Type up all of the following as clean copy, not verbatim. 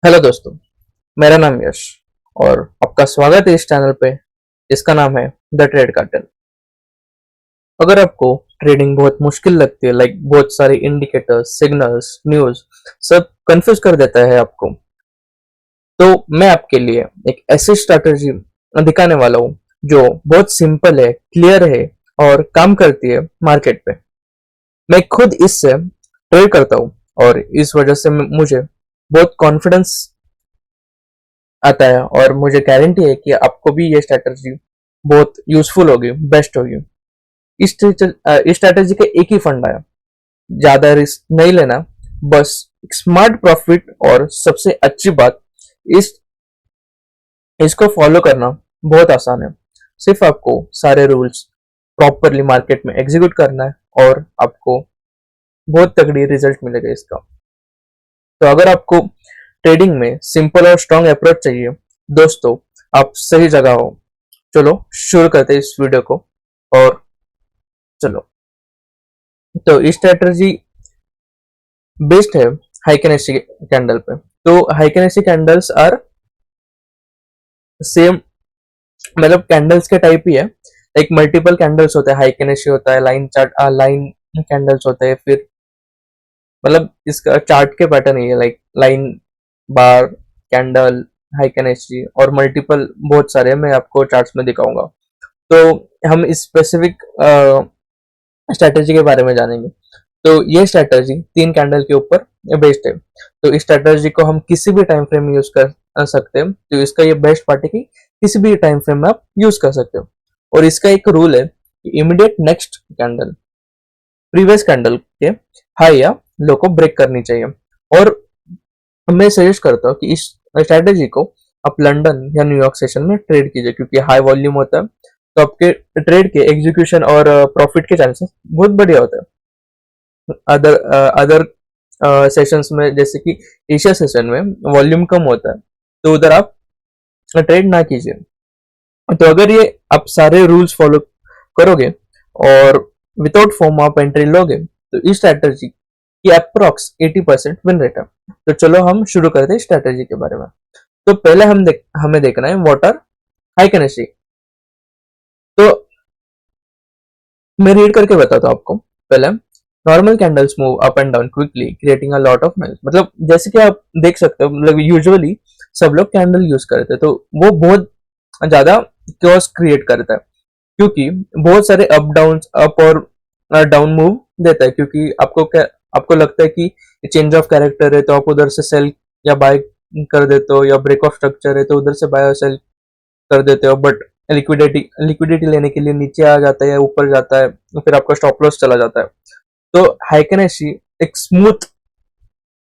Hello दोस्तों, मेरा नाम यश और आपका स्वागत है इस चैनल पे जिसका नाम है द ट्रेड कार्टेल। अगर आपको ट्रेडिंग बहुत मुश्किल लगती है, लाइक बहुत सारे इंडिकेटर्स, सिग्नल्स, न्यूज सब कंफ्यूज कर देता है आपको, तो मैं आपके लिए एक ऐसी स्ट्रैटेजी दिखाने वाला हूँ जो बहुत सिंपल है, क्लियर है और काम करती है मार्केट पे। मैं खुद इससे ट्रेड करता हूँ और इस वजह से मुझे बहुत कॉन्फिडेंस आता है और मुझे गारंटी है कि आपको भी ये स्ट्रैटेजी बहुत यूजफुल होगी, बेस्ट होगी। इस स्ट्रैटेजी का एक ही फंडा है, ज्यादा रिस्क नहीं लेना, बस स्मार्ट प्रॉफिट। और सबसे अच्छी बात, इस इसको फॉलो करना बहुत आसान है। सिर्फ आपको सारे रूल्स प्रॉपरली मार्केट में एग्जीक्यूट करना है और आपको बहुत तगड़ी रिजल्ट मिलेगा इसका। तो अगर आपको ट्रेडिंग में सिंपल और स्ट्रॉन्ग अप्रोच चाहिए दोस्तों, आप सही जगह हो। चलो शुरू करते हैं इस वीडियो को। और चलो, तो इस स्ट्रेटजी बेस्ड है हाइकेनेसी कैंडल पे। तो हाइकेनेसी कैंडल्स आर सेम, मतलब कैंडल्स के टाइप ही है। एक मल्टीपल कैंडल्स होते हैं, हाइकेनेसी होता है, लाइन चार्ट, लाइन कैंडल्स होते हैं, फिर मतलब इसका चार्ट के पैटर्न ही है, लाइक लाइन, बार, कैंडल, हाइकेनेसी और मल्टीपल बहुत सारे मैं आपको चार्ट्स में दिखाऊंगा। तो हम इस स्पेसिफिक स्ट्रेटेजी के बारे में जानेंगे। तो ये स्ट्रेटेजी 3 कैंडल के ऊपर बेस्ड है। तो इस स्ट्रेटेजी को हम किसी भी टाइम फ्रेम में यूज कर सकते हैं। तो इसका ये बेस्ट पार्ट है कि किसी भी टाइम फ्रेम में आप यूज कर सकते हो। और इसका एक रूल है कि immediate next candle previous candle के हाई या लो को ब्रेक करनी चाहिए। और मैं सजेस्ट करता हूँ कि इस स्ट्रेटेजी को आप लंदन या न्यूयॉर्क सेशन में ट्रेड कीजिए, क्योंकि हाई वॉल्यूम होता है, तो आपके ट्रेड के एग्जीक्यूशन और प्रॉफिट के चांसेस बहुत बढ़िया होते हैं। अदर अदर सेशंस में, जैसे कि एशिया सेशन में वॉल्यूम कम होता है, तो उधर आप ट्रेड ना कीजिए। तो अगर ये आप सारे रूल्स फॉलो करोगे और विदाउट फॉर्म आप एंट्री लोगे, तो इस स्ट्रैटेजी की अप्रोक्स 80% विन रेट है। तो चलो हम शुरू करते हैं स्ट्रैटेजी के बारे में। तो पहले हमें देखना है वाटर हाइकेनेसी। तो मैं रीड करके बताता हूँ आपको। पहले, normal candles move up and down quickly creating a lot of noise. मतलब जैसे कि आप देख सकते हो, मतलब यूजुअली सब लोग कैंडल यूज करते हैं, तो वो बहुत ज्यादा क्योस क्रिएट करता है, क्योंकि बहुत सारे अप डाउन, अप और डाउन मूव देता है। क्योंकि आपको लगता है कि चेंज ऑफ कैरेक्टर है, तो आप उधर से सेल या बाय कर देते हो, या ब्रेक ऑफ स्ट्रक्चर है तो उधर से बाय और सेल कर देते हो। बट लिक्विडिटी लेने के लिए नीचे आ जाता है या ऊपर जाता है, तो फिर आपका स्टॉप लॉस चला जाता है। तो हाइकेनेसी एक स्मूथ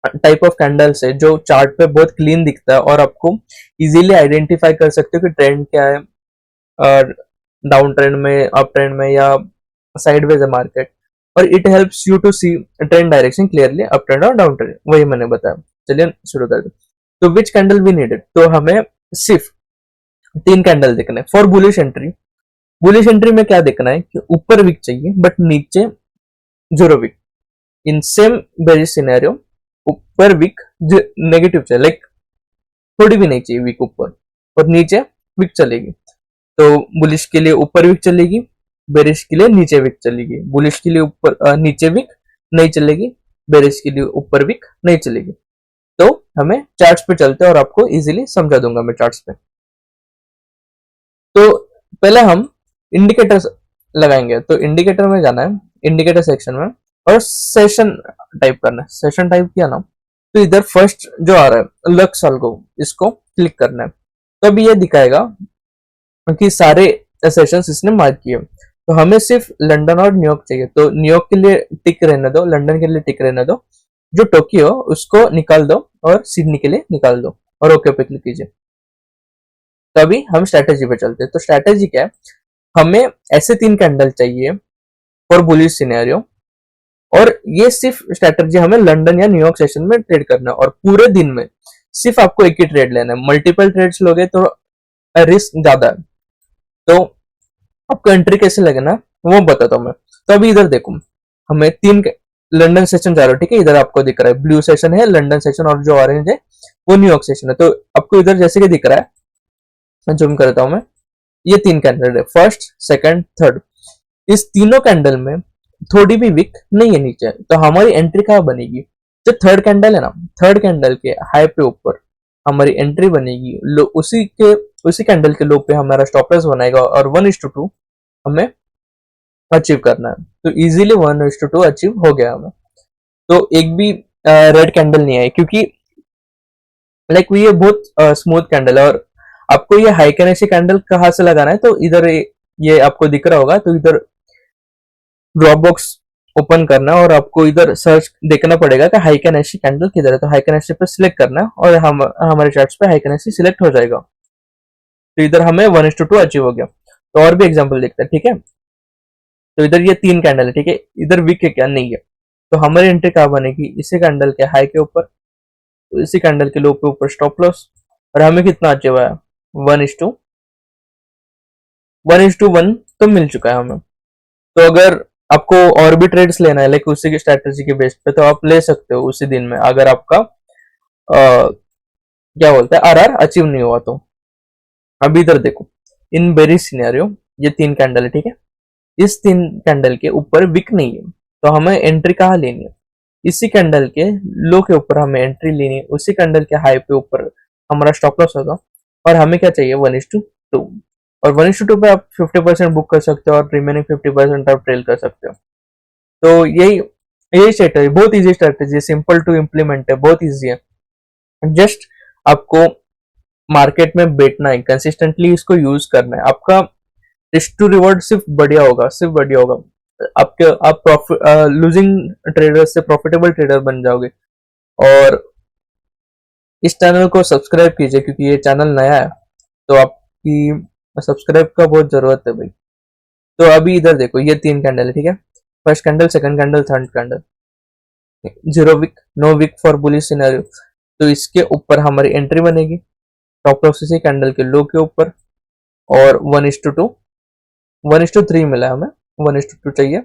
टाइप ऑफ कैंडल्स है जो चार्ट पे बहुत क्लीन दिखता है और आपको इजीली आइडेंटिफाई कर सकते हो कि ट्रेंड क्या है, और डाउन ट्रेंड में, अप ट्रेंड में, या साइडवेज है मार्केट। और it helps you to see trend direction clearly, up trend और डाउन ट्रेंड, वही मैंने बताया। चलिए शुरू कर दो। तो विच कैंडल वी नीडेड, तो हमें सिर्फ 3 कैंडल देखना है for bullish entry. Bullish entry में क्या देखना है कि ऊपर विक चाहिए बट नीचे zero wick. In same bearish scenario, ऊपर विक नेगेटिव चाहिए, लाइक थोड़ी भी नहीं चाहिए विक ऊपर, और नीचे विक चलेगी। तो बुलिश के लिए ऊपर विक चलेगी, बेरिश के लिए नीचे विक चलेगी। बुलिश के लिए ऊपर नीचे विक नहीं चलेगी, बेरिश के लिए ऊपर विक नहीं चलेगी। तो हमें चार्ट्स पे चलते हैं और आपको इजीली समझा दूंगा मैं चार्ट्स पे। तो पहले हम इंडिकेटर्स लगाएंगे। तो इंडिकेटर में जाना है, इंडिकेटर सेक्शन में, और सेशन टाइप करना है। सेशन टाइप किया ना, तो इधर फर्स्ट जो आ रहा है लक्स अल्गो, इसको क्लिक करना है। तो अभी ये दिखाएगा कि सारे सेशंस इसने मार्क किए। तो हमें सिर्फ लंदन और न्यूयॉर्क चाहिए, तो न्यूयॉर्क के लिए टिक रहने दो, लंदन के लिए टिक रहने दो, जो टोक्यो उसको निकाल दो और सिडनी के लिए निकाल दो, और ओके पे क्लिक कीजिए। तो अभी हम स्ट्रैटेजी पे चलते हैं। तो स्ट्रैटेजी क्या है, हमें ऐसे 3 कैंडल चाहिए फॉर बुलिश सिनेरियो, और ये सिर्फ स्ट्रैटेजी हमें लंदन या न्यूयॉर्क सेशन में ट्रेड करना है, और पूरे दिन में सिर्फ आपको एक ही ट्रेड लेना है। मल्टीपल ट्रेड्स लोगे तो रिस्क ज्यादा है। तो आपको एंट्री कैसे लगना है वो बताता हूँ मैं। तो अभी इधर देखो, हमें लंदन सेशन जा रहे हो, ठीक है, इधर आपको दिख रहा है ब्लू सेशन है लंदन सेशन, और जो ऑरेंज है वो न्यूयॉर्क सेशन है। तो आपको इधर जैसे कि दिख रहा है, जूम करता हूं मैं, ये 3 कैंडल है, फर्स्ट सेकंड थर्ड। इस तीनों कैंडल में थोड़ी भी विक नहीं है नीचे, तो हमारी एंट्री कहाँ बनेगी? जो थर्ड कैंडल है ना, थर्ड कैंडल के हाई पे ऊपर हमारी एंट्री बनेगी, लो उसी कैंडल के लो पे हमारा स्टॉप लॉस बनाएगा, और 1:2 हमें अचीव करना है। तो इजीली 1:2 अचीव हो गया हमें। तो एक भी रेड कैंडल नहीं आई, क्योंकि लाइक ये बहुत स्मूथ कैंडल है। और आपको ये हाई कैनेसी कैंडल कहाँ से लगाना है, तो इधर ये आपको दिख रहा होगा, तो इधर ड्रॉप बॉक्स ओपन करना है और आपको इधर सर्च देखना पड़ेगा कि हाई कैनेसी कैंडल किधर है। तो हाई कैनेसी पे सिलेक्ट करना है और हमारे चार्ट्स पे हाई कैनेसी सिलेक्ट हो जाएगा। तो इधर हमें 1:2 अचीव हो गया। तो और भी एग्जाम्पल देखते हैं, ठीक है। तो इधर ये 3 कैंडल है, ठीक है, इधर वीक है क्या? नहीं है। तो हमारी एंट्री कहाँ बनेगी? इसी कैंडल के हाई के ऊपर, तो इसी कैंडल के लो के ऊपर स्टॉप लॉस। और हमें कितना अचीव आया? 1:1 तो मिल चुका है हमें। तो अगर आपको और भी ट्रेड्स लेना है लाइक उसी की स्ट्रेटेजी के बेस पे, तो आप ले सकते हो उसी दिन में, अगर आपका क्या बोलते हैं आरआर अचीव नहीं हुआ तो। अभी इधर देखो, इन बेरी सिनेरियो ये 3 कैंडल है, ठीक है, इस 3 कैंडल के ऊपर विक नहीं है, तो हमें एंट्री कहाँ लेनी है? इसी कैंडल के लो के ऊपर हमें एंट्री लेनी है, उसी कैंडल के हाई पे ऊपर हमारा स्टॉप लॉस होगा। और हमें क्या चाहिए? 1:2। और 1:2 पे आप 50% बुक कर सकते हो और रिमेनिंग 50% आप ट्रेल कर सकते हो। तो यही यही स्ट्रेटेजी, बहुत इजी स्ट्रेटेजी है, सिंपल टू इम्प्लीमेंट है, बहुत इजी है। जस्ट आपको मार्केट में बैठना है, कंसिस्टेंटली इसको यूज करना है, आपका रिस्क टू रिवॉर्ड सिर्फ बढ़िया होगा, सिर्फ बढ़िया होगा। आपके आप लूजिंग ट्रेडर से प्रॉफिटेबल ट्रेडर बन जाओगे। और इस चैनल को सब्सक्राइब कीजिए, क्योंकि ये चैनल नया है, तो आपकी सब्सक्राइब का बहुत जरूरत है भाई। तो अभी इधर देखो, ये 3 कैंडल है, ठीक है, first candle second candle third candle, zero wick, no wick for bullish scenario. तो इसके ऊपर हमारी एंट्री बनेगी, टॉप लॉस इसी कैंडल के लो के ऊपर, और 1:2 1:3 मिला हमें, 1:2 चाहिए,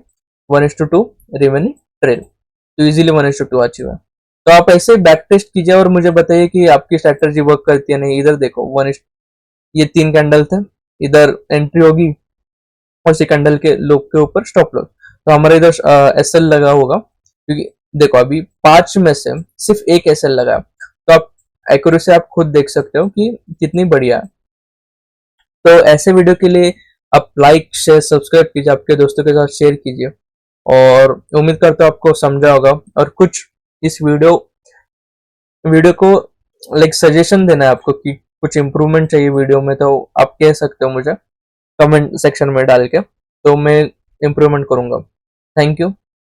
1:2 रिमेनिंग ट्रेल। तो इजीली 1:2 अचीव है। तो आप ऐसे बैक टेस्ट कीजिए और मुझे बताइए कि आपकी स्ट्रेटजी वर्क करती है नहीं। इधर देखो, ये 3 कैंडल थे, इधर एंट्री होगी और इसी कैंडल के लो के ऊपर स्टॉप लॉस। तो हमारा इधर एसएल लगा होगा, क्योंकि देखो अभी 5 में से सिर्फ एक एसएल लगा, तो आप एक्यूरेसी आप खुद देख सकते हो कि कितनी बढ़िया है। तो ऐसे वीडियो के लिए आप लाइक शेयर सब्सक्राइब कीजिए, आपके दोस्तों के साथ शेयर कीजिए, और उम्मीद करता हूँ आपको समझा होगा। और कुछ इस वीडियो को लाइक सजेशन देना है आपको कि कुछ इम्प्रूवमेंट चाहिए वीडियो में, तो आप कह सकते हो मुझे कमेंट सेक्शन में डाल के, तो मैं इम्प्रूवमेंट करूंगा। Thank you.